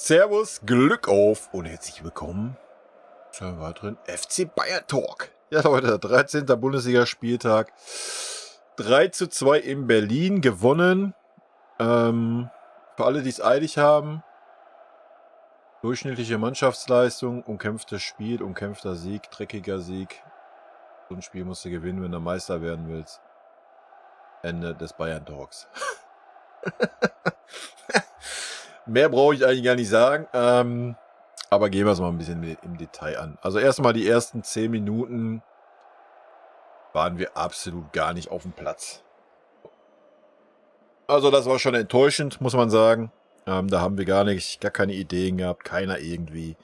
Servus, Glück auf und herzlich willkommen zu einem weiteren FC Bayern Talk. Ja, Leute, 13. Bundesligaspieltag. 3:2 in Berlin gewonnen. Für alle, die es eilig haben, durchschnittliche Mannschaftsleistung, umkämpftes Spiel, umkämpfter Sieg, dreckiger Sieg. So ein Spiel musst du gewinnen, wenn du Meister werden willst. Ende des Bayern Talks. Mehr brauche ich eigentlich gar nicht sagen. Aber gehen wir es mal ein bisschen im Detail an. Also erstmal die ersten 10 Minuten waren wir absolut gar nicht auf dem Platz. Also das war schon enttäuschend, muss man sagen. Da haben wir gar keine Ideen gehabt, keiner irgendwie.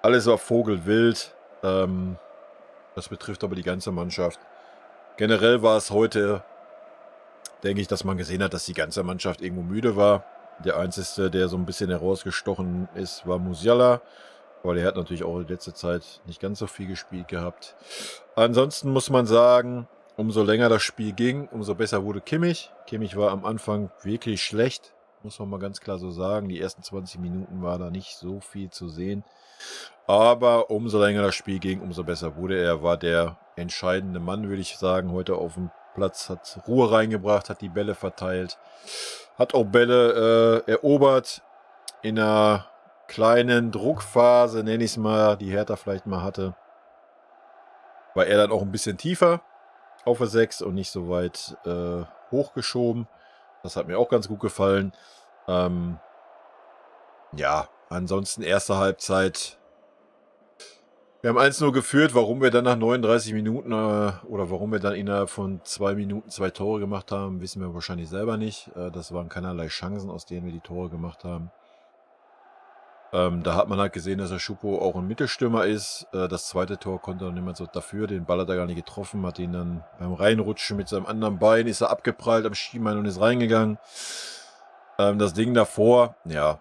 Alles war vogelwild. Das betrifft aber die ganze Mannschaft. Generell war es heute, denke ich, dass man gesehen hat, dass die ganze Mannschaft irgendwo müde war. Der Einzige, der so ein bisschen herausgestochen ist, war Musiala. Aber der hat natürlich auch in letzter Zeit nicht ganz so viel gespielt gehabt. Ansonsten muss man sagen, umso länger das Spiel ging, umso besser wurde Kimmich. Kimmich war am Anfang wirklich schlecht, muss man mal ganz klar so sagen. Die ersten 20 Minuten war da nicht so viel zu sehen. Aber umso länger das Spiel ging, umso besser wurde er. Er war der entscheidende Mann, würde ich sagen, heute auf dem Platz. Hat Ruhe reingebracht, hat die Bälle verteilt, hat auch Bälle erobert in einer kleinen Druckphase, nenne ich es mal, die Hertha vielleicht mal hatte. War er dann auch ein bisschen tiefer auf der 6 und nicht so weit hochgeschoben. Das hat mir auch ganz gut gefallen. Ja, ansonsten erste Halbzeit. Wir haben 1:0 geführt. Warum wir dann nach 39 Minuten oder warum wir dann innerhalb von 2 Minuten 2 Tore gemacht haben, wissen wir wahrscheinlich selber nicht. Das waren keinerlei Chancen, aus denen wir die Tore gemacht haben. Da hat man halt gesehen, dass der Schupo auch ein Mittelstürmer ist. Das zweite Tor konnte er nicht mehr so dafür. Den Ball hat er gar nicht getroffen, hat ihn dann beim Reinrutschen mit seinem anderen Bein, ist er abgeprallt am Schienbein und ist reingegangen. Das Ding davor, ja,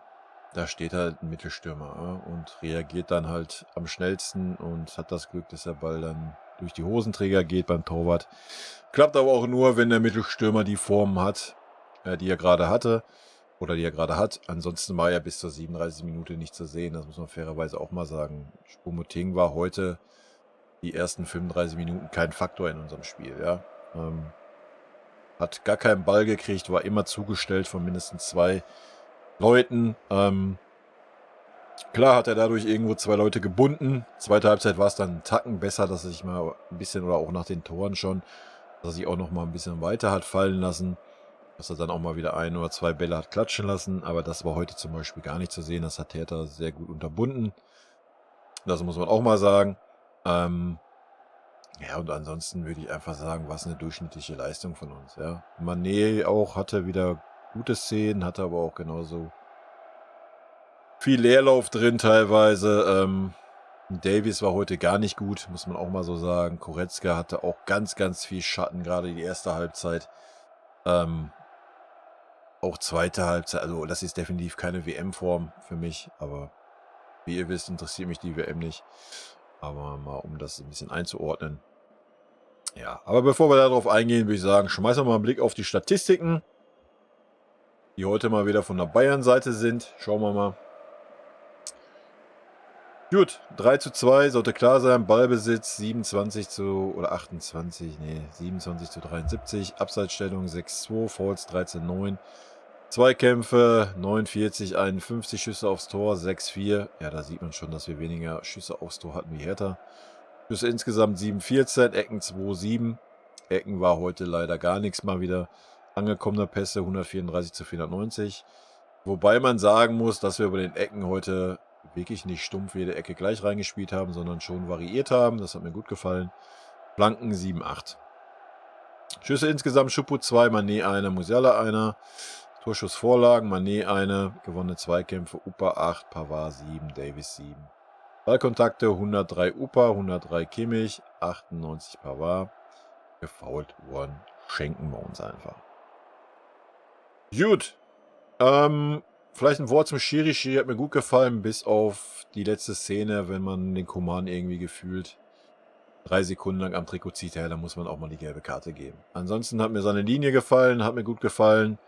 da steht halt ein Mittelstürmer und reagiert dann halt am schnellsten und hat das Glück, dass der Ball dann durch die Hosenträger geht beim Torwart. Klappt aber auch nur, wenn der Mittelstürmer die Form hat, die er gerade hatte. Oder die er gerade hat. Ansonsten war er bis zur 37 Minute nicht zu sehen. Das muss man fairerweise auch mal sagen. Choupo-Moting war heute die ersten 35 Minuten kein Faktor in unserem Spiel. Ja. Hat gar keinen Ball gekriegt, war immer zugestellt von mindestens 2 Leuten. Klar hat er dadurch irgendwo 2 Leute gebunden. Zweite Halbzeit war es dann einen Tacken besser, dass er sich mal ein bisschen, oder auch nach den Toren schon, dass er sich auch noch mal ein bisschen weiter hat fallen lassen. Dass er dann auch mal wieder 1 oder 2 Bälle hat klatschen lassen. Aber das war heute zum Beispiel gar nicht zu sehen. Das hat Hertha sehr gut unterbunden. Das muss man auch mal sagen. Ja, und ansonsten würde ich einfach sagen, war es eine durchschnittliche Leistung von uns. Ja. Mané auch hatte wieder gute Szenen, hatte aber auch genauso viel Leerlauf drin teilweise. Davies war heute gar nicht gut, muss man auch mal so sagen. Goretzka hatte auch ganz, ganz viel Schatten, gerade die erste Halbzeit. Auch zweite Halbzeit, also das ist definitiv keine WM-Form für mich, aber wie ihr wisst, interessiert mich die WM nicht. Aber mal, um das ein bisschen einzuordnen. Ja, aber bevor wir darauf eingehen, würde ich sagen, schmeißen wir mal einen Blick auf die Statistiken, die heute mal wieder von der Bayern-Seite sind. Schauen wir mal. Gut, 3:2 sollte klar sein. Ballbesitz 27:73. Abseitsstellung 6:2, Fouls 13:9. Zweikämpfe 49, 51 Schüsse aufs Tor, 6:4. Ja, da sieht man schon, dass wir weniger Schüsse aufs Tor hatten wie Hertha. Schüsse insgesamt 7:14, Ecken 2:7. Ecken war heute leider gar nichts, mal wieder angekommene Pässe 134:490. Wobei man sagen muss, dass wir über den Ecken heute wirklich nicht stumpf jede Ecke gleich reingespielt haben, sondern schon variiert haben. Das hat mir gut gefallen. Flanken 7:8. Schüsse insgesamt, Choupo 2, Mané 1, Musiala 1. Torschussvorlagen, Mané 1, gewonnene Zweikämpfe, Upa 8, Pavard 7, Davies 7. Ballkontakte 103 Upa, 103 Kimmich, 98 Pavard. Gefoult worden, schenken wir uns einfach. Gut. Vielleicht ein Wort zum Schiri. Schiri hat mir gut gefallen, bis auf die letzte Szene, wenn man den Coman irgendwie gefühlt 3 Sekunden lang am Trikot zieht, ja, da muss man auch mal die gelbe Karte geben. Ansonsten hat mir seine Linie gefallen, hat mir gut gefallen.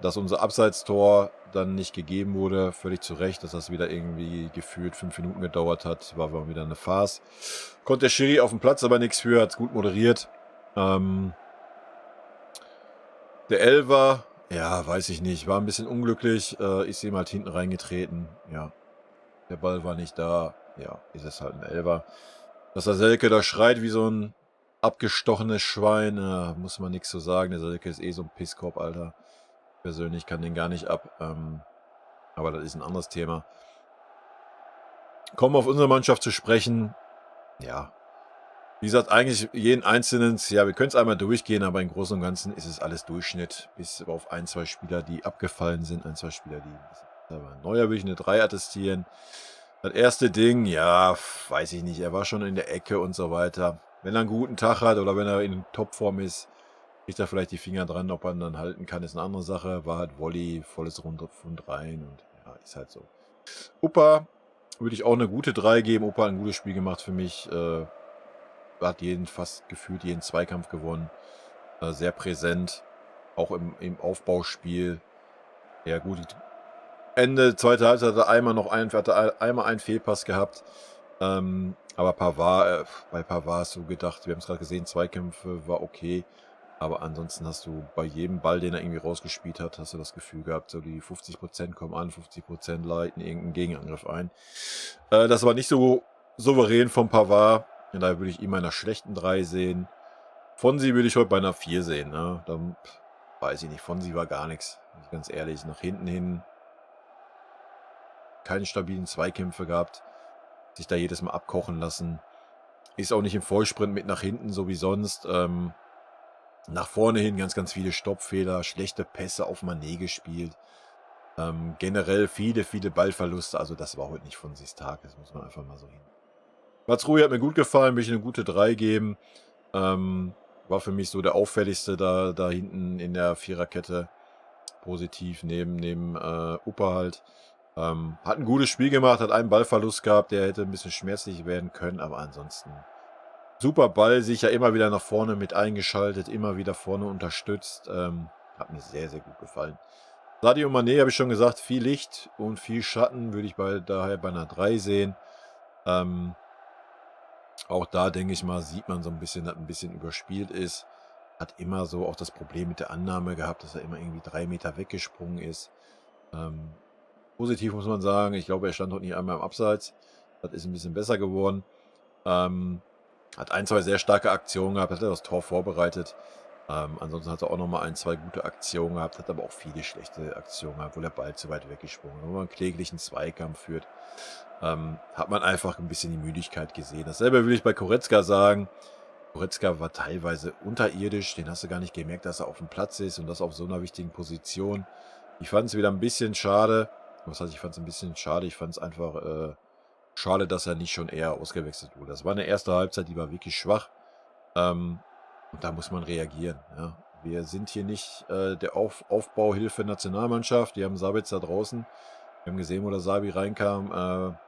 Dass unser Abseitstor dann nicht gegeben wurde. Völlig zu Recht, dass das wieder irgendwie gefühlt 5 Minuten gedauert hat. War wieder eine Farce. Konnte der Schiri auf dem Platz aber nichts für, hat es gut moderiert. Der Elfer, ja, weiß ich nicht, war ein bisschen unglücklich. Ist ihm halt hinten reingetreten. Ja, der Ball war nicht da. Ja, ist es halt ein Elfer. Dass der Selke da schreit wie so ein abgestochenes Schwein, muss man nichts zu sagen. Der Selke ist eh so ein Pisskorb, Alter. Persönlich kann den gar nicht ab. Aber das ist ein anderes Thema. Kommen wir auf unsere Mannschaft zu sprechen. Ja, wie gesagt, eigentlich jeden Einzelnen, ja, wir können es einmal durchgehen, aber im Großen und Ganzen ist es alles Durchschnitt. Bis auf 1, 2 Spieler, die abgefallen sind. 1, 2 Spieler, die ein bisschen besser waren. Neuer würde ich eine 3 attestieren. Das erste Ding, ja, weiß ich nicht. Er war schon in der Ecke und so weiter. Wenn er einen guten Tag hat oder wenn er in Topform ist, kriegt er vielleicht die Finger dran. Ob er ihn dann halten kann, ist eine andere Sache. War halt Volley, volles Rund rein und ja, ist halt so. Upa würde ich auch eine gute 3 geben. Upa hat ein gutes Spiel gemacht für mich. Hat fast gefühlt jeden Zweikampf gewonnen. Sehr präsent. Auch im Aufbauspiel. Ja, gut. Ende zweite Halbzeit hat er einmal einen Fehlpass gehabt. Aber Pavard, bei Pavard ist so gedacht, wir haben es gerade gesehen, Zweikämpfe war okay. Aber ansonsten hast du bei jedem Ball, den er irgendwie rausgespielt hat, hast du das Gefühl gehabt, so die 50% kommen an, 50% leiten irgendeinen Gegenangriff ein. Das war nicht so souverän von Pavard. Und daher würde ich ihn bei einer schlechten 3 sehen. Fonsi würde ich heute bei einer 4 sehen. Ne? Dann weiß ich nicht, Fonsi war gar nichts. Ganz ehrlich, nach hinten hin keine stabilen Zweikämpfe gehabt. Sich da jedes Mal abkochen lassen. Ist auch nicht im Vollsprint mit nach hinten, so wie sonst. Nach vorne hin ganz, ganz viele Stoppfehler, schlechte Pässe auf Mané gespielt. Generell viele, viele Ballverluste. Also das war heute nicht von sich Tag. Das muss man einfach mal so hin. Matsrui hat mir gut gefallen, will ich eine gute 3 geben. War für mich so der auffälligste da hinten in der Viererkette. Positiv neben Upa halt. Hat ein gutes Spiel gemacht, hat einen Ballverlust gehabt, der hätte ein bisschen schmerzlich werden können, aber ansonsten super Ball, sicher immer wieder nach vorne mit eingeschaltet, immer wieder vorne unterstützt. Hat mir sehr, sehr gut gefallen. Sadio Mané, habe ich schon gesagt, viel Licht und viel Schatten würde ich daher bei einer 3 sehen. Auch da, denke ich mal, sieht man so ein bisschen, dass ein bisschen überspielt ist. Hat immer so auch das Problem mit der Annahme gehabt, dass er immer irgendwie 3 Meter weggesprungen ist. Positiv muss man sagen, ich glaube, er stand heute nicht einmal im Abseits. Das ist ein bisschen besser geworden. Hat 1, 2 sehr starke Aktionen gehabt, hat er das Tor vorbereitet. Ansonsten hat er auch nochmal 1, 2 gute Aktionen gehabt, hat aber auch viele schlechte Aktionen gehabt, wo der Ball zu weit weggesprungen ist, wo man einen kläglichen Zweikampf führt. Hat man einfach ein bisschen die Müdigkeit gesehen. Dasselbe will ich bei Goretzka sagen. Goretzka war teilweise unterirdisch, den hast du gar nicht gemerkt, dass er auf dem Platz ist und das auf so einer wichtigen Position. Ich fand es wieder ein bisschen schade. Was heißt, ich fand es ein bisschen schade? Ich fand es einfach schade, dass er nicht schon eher ausgewechselt wurde. Das war eine erste Halbzeit, die war wirklich schwach. Und da muss man reagieren. Ja. Wir sind hier nicht der Aufbauhilfe Nationalmannschaft. Die haben Sabitzer draußen. Wir haben gesehen, wo der Sabi reinkam,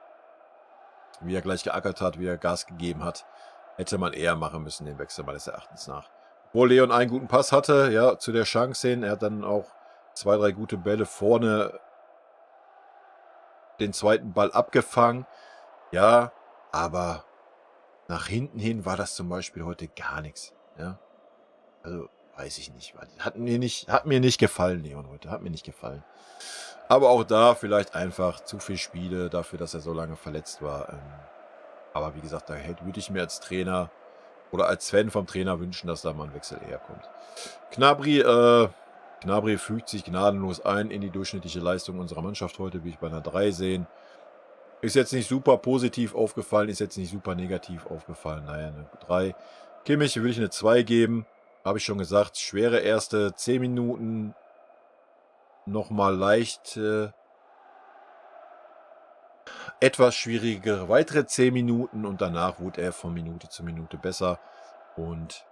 wie er gleich geackert hat, wie er Gas gegeben hat. Hätte man eher machen müssen, den Wechsel meines Erachtens nach. Obwohl Leon einen guten Pass hatte, ja, zu der Chance hin. Er hat dann auch 2, 3 gute Bälle vorne den zweiten Ball abgefangen. Ja, aber nach hinten hin war das zum Beispiel heute gar nichts. Ja, also weiß ich nicht. Hat mir nicht gefallen, Leon, heute. Hat mir nicht gefallen. Aber auch da vielleicht einfach zu viele Spiele dafür, dass er so lange verletzt war. Aber wie gesagt, da würde ich mir als Trainer oder als Fan vom Trainer wünschen, dass da mal ein Wechsel eher kommt. Gnabry fügt sich gnadenlos ein in die durchschnittliche Leistung unserer Mannschaft heute, wie ich bei einer 3 sehen. Ist jetzt nicht super positiv aufgefallen, ist jetzt nicht super negativ aufgefallen. Naja, eine 3. Kimmich will ich eine 2 geben. Habe ich schon gesagt, schwere erste 10 Minuten. Nochmal leicht etwas schwierigere weitere 10 Minuten und danach wurde er von Minute zu Minute besser. Und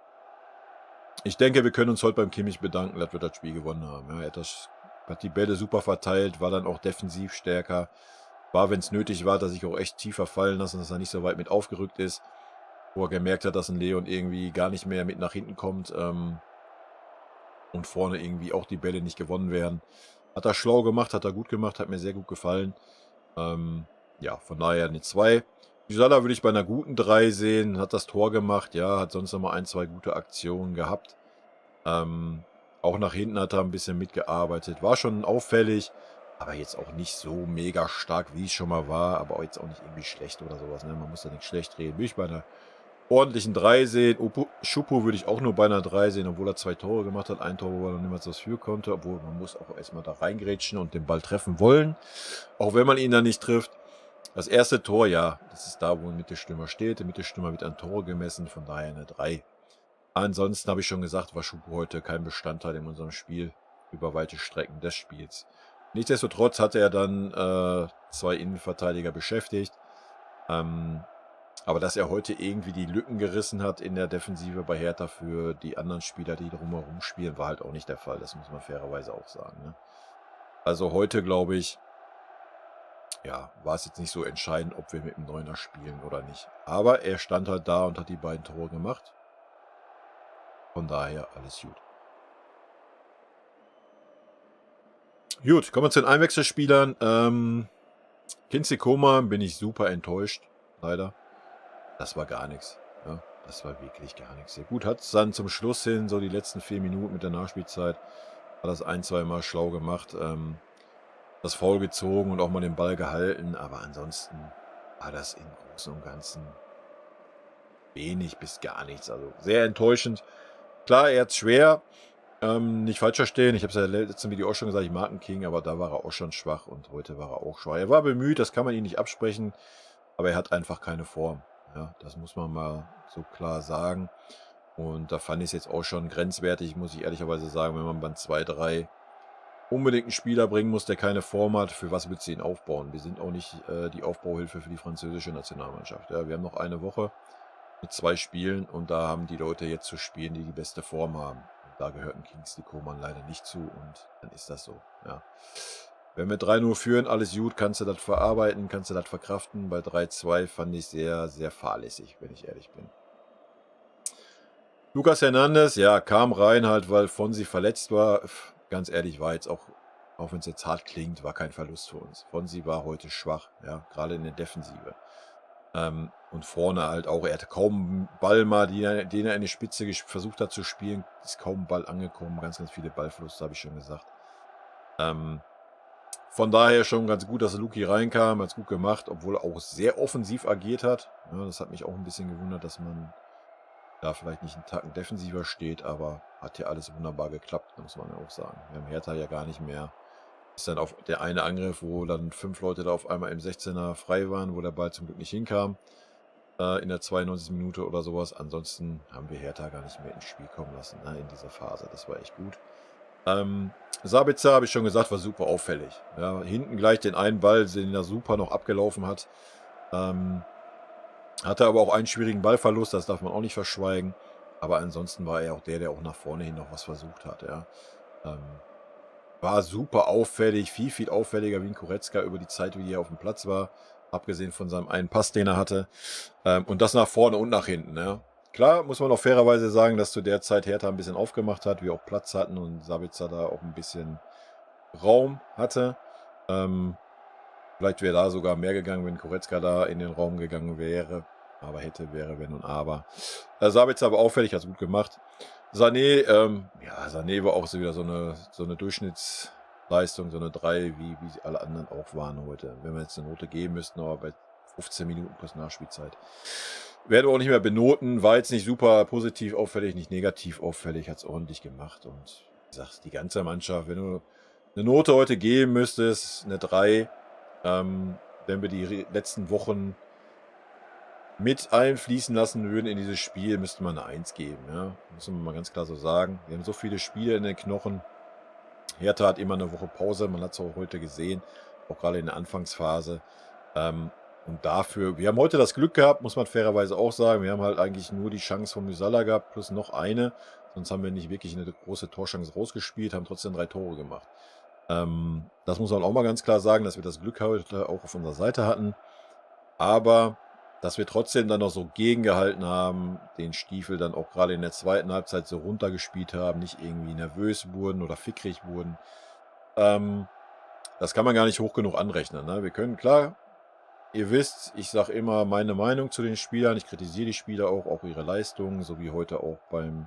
ich denke, wir können uns heute beim Kimmich bedanken, dass wir das Spiel gewonnen haben. Ja, er hat die Bälle super verteilt, war dann auch defensiv stärker. War, wenn es nötig war, dass sich auch echt tiefer fallen lassen, dass er nicht so weit mit aufgerückt ist. Wo er gemerkt hat, dass ein Leon irgendwie gar nicht mehr mit nach hinten kommt und vorne irgendwie auch die Bälle nicht gewonnen werden. Hat er schlau gemacht, hat er gut gemacht, hat mir sehr gut gefallen. Ja, von daher eine 2. Musala würde ich bei einer guten 3 sehen, hat das Tor gemacht, ja, hat sonst noch mal 1, 2 gute Aktionen gehabt. Auch nach hinten hat er ein bisschen mitgearbeitet, war schon auffällig, aber jetzt auch nicht so mega stark, wie es schon mal war, aber auch jetzt auch nicht irgendwie schlecht oder sowas, ne? Man muss da nicht schlecht reden. Würde ich bei einer ordentlichen 3 sehen. Schupo würde ich auch nur bei einer 3 sehen, obwohl er 2 Tore gemacht hat. Ein Tor, wo er noch niemals was für konnte, obwohl man muss auch erstmal da reingrätschen und den Ball treffen wollen, auch wenn man ihn dann nicht trifft. Das erste Tor, ja, das ist da, wo ein Mittelstürmer steht. Der Mittelstürmer wird an Tore gemessen, von daher eine 3. Ansonsten habe ich schon gesagt, war Schupo heute kein Bestandteil in unserem Spiel über weite Strecken des Spiels. Nichtsdestotrotz hatte er dann 2 Innenverteidiger beschäftigt. Aber dass er heute irgendwie die Lücken gerissen hat in der Defensive bei Hertha für die anderen Spieler, die drumherum spielen, war halt auch nicht der Fall. Das muss man fairerweise auch sagen. Ne? Also heute, glaube ich, ja, war es jetzt nicht so entscheidend, ob wir mit dem Neuner spielen oder nicht. Aber er stand halt da und hat die beiden Tore gemacht. Von daher alles gut. Gut, kommen wir zu den Einwechselspielern. Kinzi Coman bin ich super enttäuscht, leider. Das war gar nichts. Ja, das war wirklich gar nichts. Ja, gut, hat es dann zum Schluss hin, so die letzten 4 Minuten mit der Nachspielzeit, hat das 1, 2 Mal schlau gemacht. Das Foul gezogen und auch mal den Ball gehalten. Aber ansonsten war das im Großen und Ganzen wenig bis gar nichts. Also sehr enttäuschend. Klar, er hat es schwer. Nicht falsch verstehen. Ich habe es ja im letzten Video auch schon gesagt, ich mag den King, aber da war er auch schon schwach und heute war er auch schwach. Er war bemüht, das kann man ihm nicht absprechen, aber er hat einfach keine Form. Ja, das muss man mal so klar sagen. Und da fand ich es jetzt auch schon grenzwertig, muss ich ehrlicherweise sagen, wenn man Band 2, 3 unbedingt einen Spieler bringen muss, der keine Form hat, für was willst du ihn aufbauen? Wir sind auch nicht die Aufbauhilfe für die französische Nationalmannschaft. Ja, wir haben noch eine Woche mit 2 Spielen und da haben die Leute jetzt zu spielen, die die beste Form haben. Und da gehört ein Kingsley Coman leider nicht zu und dann ist das so. Ja. Wenn wir 3-0 führen, alles gut, kannst du das verarbeiten, kannst du das verkraften. Bei 3-2 fand ich sehr, sehr fahrlässig, wenn ich ehrlich bin. Lucas Hernandez, ja, kam rein halt, weil Fonsi verletzt war. Ganz ehrlich, war jetzt auch wenn es jetzt hart klingt, war kein Verlust für uns. Fonsi war heute schwach, ja, gerade in der Defensive. Und vorne halt auch, er hatte kaum einen Ball mal, den er in die Spitze versucht hat zu spielen, ist kaum ein Ball angekommen, ganz, ganz viele Ballverluste, habe ich schon gesagt. Von daher schon ganz gut, dass Luki reinkam, hat es gut gemacht, obwohl er auch sehr offensiv agiert hat. Ja, das hat mich auch ein bisschen gewundert, dass man da vielleicht nicht einen Tacken defensiver steht, aber hat ja alles wunderbar geklappt, muss man ja auch sagen. Wir haben Hertha ja gar nicht mehr. Ist dann auf der eine Angriff, wo dann 5 Leute da auf einmal im 16er frei waren, wo der Ball zum Glück nicht hinkam, in der 92. Minute oder sowas. Ansonsten haben wir Hertha gar nicht mehr ins Spiel kommen lassen, ne, in dieser Phase. Das war echt gut. Sabitzer, habe ich schon gesagt, war super auffällig. Ja, hinten gleich den einen Ball, den er super noch abgelaufen hat. Hatte aber auch einen schwierigen Ballverlust, das darf man auch nicht verschweigen. Aber ansonsten war er auch der auch nach vorne hin noch was versucht hat. Ja. War super auffällig, viel, viel auffälliger wie ein Goretzka über die Zeit, wie er auf dem Platz war. Abgesehen von seinem einen Pass, den er hatte. Und das nach vorne und nach hinten. Ja. Klar, muss man auch fairerweise sagen, dass zu der Zeit Hertha ein bisschen aufgemacht hat, wir auch Platz hatten und Sabitzer da auch ein bisschen Raum hatte. Vielleicht wäre da sogar mehr gegangen, wenn Goretzka da in den Raum gegangen wäre. Aber hätte, wäre, wenn und aber. Sabitzer aber auffällig, hat es gut gemacht. Sané, ja, Sané war auch so wieder so eine Durchschnittsleistung, so eine 3, wie alle anderen auch waren heute. Wenn wir jetzt eine Note geben müssten, aber bei 15 Minuten plus Nachspielzeit. Werden wir auch nicht mehr benoten, war jetzt nicht super positiv auffällig, nicht negativ auffällig, hat es ordentlich gemacht. Und wie gesagt, die ganze Mannschaft, wenn du eine Note heute geben müsstest, eine 3, wenn wir die letzten Wochen mit einfließen lassen würden in dieses Spiel, müsste man eine 1 geben. Ja? Muss man mal ganz klar so sagen. Wir haben so viele Spiele in den Knochen. Hertha hat immer eine Woche Pause, man hat es auch heute gesehen, auch gerade in der Anfangsphase. Und dafür, wir haben heute das Glück gehabt, muss man fairerweise auch sagen. Wir haben halt eigentlich nur die Chance von Musala gehabt, plus noch eine. Sonst haben wir nicht wirklich eine große Torchance rausgespielt, haben trotzdem 3 Tore gemacht. Das muss man auch mal ganz klar sagen, dass wir das Glück heute auch auf unserer Seite hatten. Aber dass wir trotzdem dann noch so gegengehalten haben, den Stiefel dann auch gerade in der zweiten Halbzeit so runtergespielt haben, nicht irgendwie nervös wurden oder fickrig wurden. Das kann man gar nicht hoch genug anrechnen. Ne? Wir können, klar, ihr wisst, ich sage immer meine Meinung zu den Spielern. Ich kritisiere die Spieler auch ihre Leistungen, so wie heute auch beim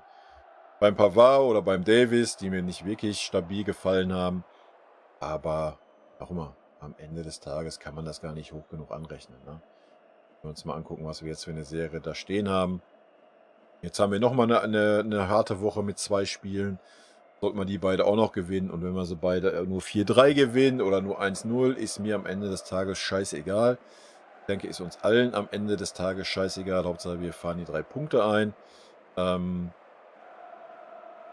Pavard oder beim Davis, die mir nicht wirklich stabil gefallen haben. Aber auch immer, am Ende des Tages kann man das gar nicht hoch genug anrechnen. Ne? Wenn wir uns mal angucken, was wir jetzt für eine Serie da stehen haben. Jetzt haben wir nochmal eine harte Woche mit 2 Spielen. Sollte man die beide auch noch gewinnen. Und wenn wir sie beide nur 4-3 gewinnen oder nur 1-0, ist mir am Ende des Tages scheißegal. Ich denke, ist uns allen am Ende des Tages scheißegal. Hauptsache, wir fahren die 3 Punkte ein.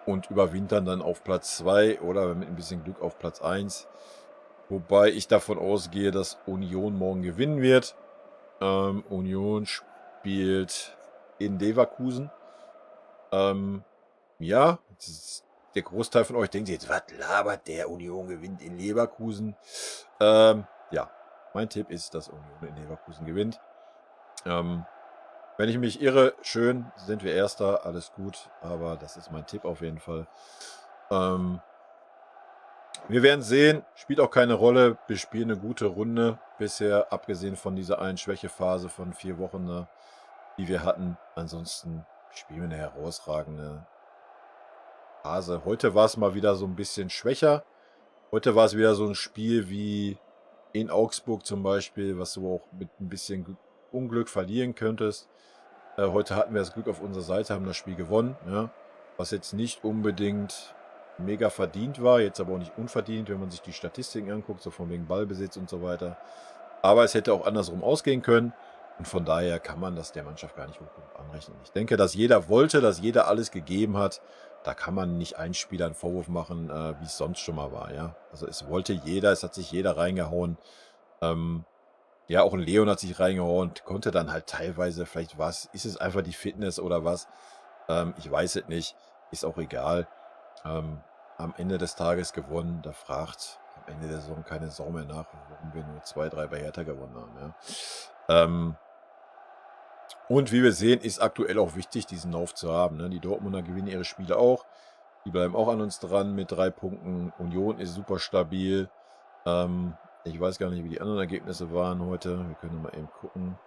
Und überwintern dann auf Platz 2 oder mit ein bisschen Glück auf Platz 1. Wobei ich davon ausgehe, dass Union morgen gewinnen wird. Union spielt in Leverkusen. Ja, der Großteil von euch denkt jetzt, was labert der? Union gewinnt in Leverkusen. Ja, mein Tipp ist, dass Union in Leverkusen gewinnt. Wenn ich mich irre, schön, sind wir Erster, alles gut, aber das ist mein Tipp auf jeden Fall. Wir werden sehen, spielt auch keine Rolle. Wir spielen eine gute Runde bisher, abgesehen von dieser einen Schwächephase von 4 Wochen, ne, die wir hatten. Ansonsten spielen wir eine herausragende Phase. Heute war es mal wieder so ein bisschen schwächer. Heute war es wieder so ein Spiel wie in Augsburg zum Beispiel, was du auch mit ein bisschen Unglück verlieren könntest. Heute hatten wir das Glück auf unserer Seite, haben das Spiel gewonnen, ja, was jetzt nicht unbedingt mega verdient war, jetzt aber auch nicht unverdient, wenn man sich die Statistiken anguckt, so von wegen Ballbesitz und so weiter. Aber es hätte auch andersrum ausgehen können und von daher kann man das der Mannschaft gar nicht hoch genug anrechnen. Ich denke, dass jeder wollte, dass jeder alles gegeben hat. Da kann man nicht einen Spieler einen Vorwurf machen, wie es sonst schon mal war, ja. Also es wollte jeder, es hat sich jeder reingehauen. Ja, auch ein Leon hat sich reingehauen und konnte dann halt teilweise, vielleicht was, ist es einfach die Fitness oder was? Ich weiß es nicht, ist auch egal. Am Ende des Tages gewonnen, da fragt am Ende der Saison keine Sau mehr nach, warum wir nur 2, 3 bei Hertha gewonnen haben. Ja. Und wie wir sehen, ist aktuell auch wichtig, diesen Lauf zu haben. Ne? Die Dortmunder gewinnen ihre Spiele auch. Die bleiben auch an uns dran mit 3 Punkten. Union ist super stabil. Ich weiß gar nicht, wie die anderen Ergebnisse waren heute. Wir können mal eben gucken.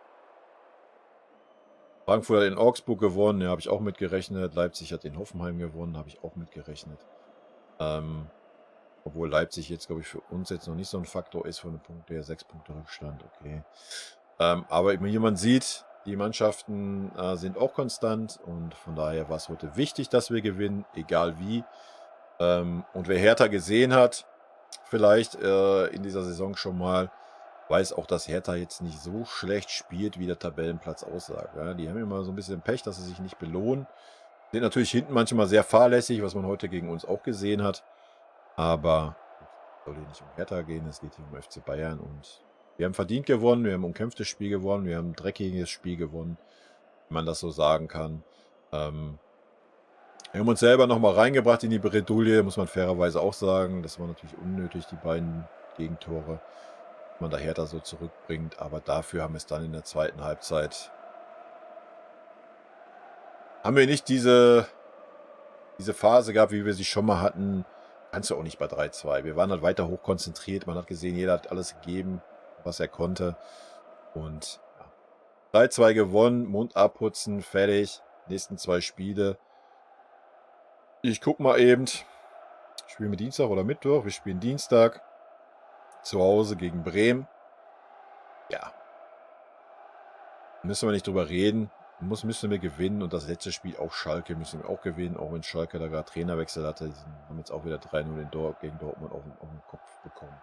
Frankfurt hat in Augsburg gewonnen, ja, habe ich auch mitgerechnet. Leipzig hat in Hoffenheim gewonnen, habe ich auch mitgerechnet. Obwohl Leipzig jetzt, glaube ich, für uns jetzt noch nicht so ein Faktor ist von einem Punkt her. 6 Punkte Rückstand, okay. Aber wie man sieht, die Mannschaften sind auch konstant und von daher war es heute wichtig, dass wir gewinnen, egal wie. Und wer Hertha gesehen hat, vielleicht in dieser Saison schon mal, weiß auch, dass Hertha jetzt nicht so schlecht spielt, wie der Tabellenplatz aussagt. Ja? Die haben immer so ein bisschen Pech, dass sie sich nicht belohnen. Sind natürlich hinten manchmal sehr fahrlässig, was man heute gegen uns auch gesehen hat. Aber es soll hier nicht um Hertha gehen, es geht hier um FC Bayern. Und wir haben verdient gewonnen, wir haben ein umkämpftes Spiel gewonnen, wir haben ein dreckiges Spiel gewonnen, wenn man das so sagen kann. Wir haben uns selber nochmal reingebracht in die Bredouille, muss man fairerweise auch sagen. Das war natürlich unnötig, die beiden Gegentore, man da Hertha so zurückbringt. Aber dafür haben wir es dann in der zweiten Halbzeit, haben wir nicht diese Phase gehabt, wie wir sie schon mal hatten. Kannst du auch nicht bei 3-2. Wir waren halt weiter hochkonzentriert. Man hat gesehen, jeder hat alles gegeben, was er konnte. Und ja, 3-2 gewonnen, Mund abputzen, fertig. Nächsten 2 Spiele. Ich guck mal eben. Spielen wir Dienstag oder Mittwoch? Wir spielen Dienstag. Zu Hause gegen Bremen. Ja. Müssen wir nicht drüber reden. Müssen wir gewinnen. Und das letzte Spiel auch Schalke müssen wir auch gewinnen. Auch wenn Schalke da gerade Trainerwechsel hatte. Die haben jetzt auch wieder 3-0 gegen Dortmund auf den Kopf bekommen.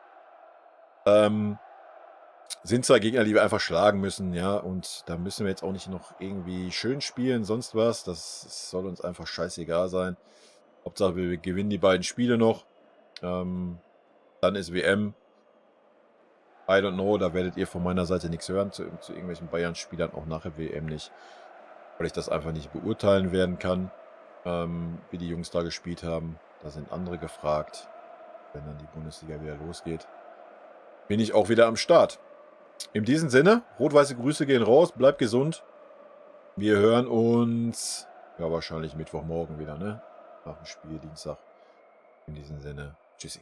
Sind zwar Gegner, die wir einfach schlagen müssen, ja. Und da müssen wir jetzt auch nicht noch irgendwie schön spielen, sonst was. Das soll uns einfach scheißegal sein. Hauptsache, wir gewinnen die beiden Spiele noch. Dann ist WM. I don't know, da werdet ihr von meiner Seite nichts hören zu irgendwelchen Bayern-Spielern, auch nach der WM nicht, weil ich das einfach nicht beurteilen werden kann, wie die Jungs da gespielt haben. Da sind andere gefragt. Wenn dann die Bundesliga wieder losgeht, bin ich auch wieder am Start. In diesem Sinne, rot-weiße Grüße gehen raus, bleibt gesund. Wir hören uns ja wahrscheinlich Mittwochmorgen wieder, ne? Nach dem Spiel Dienstag. In diesem Sinne, tschüssi.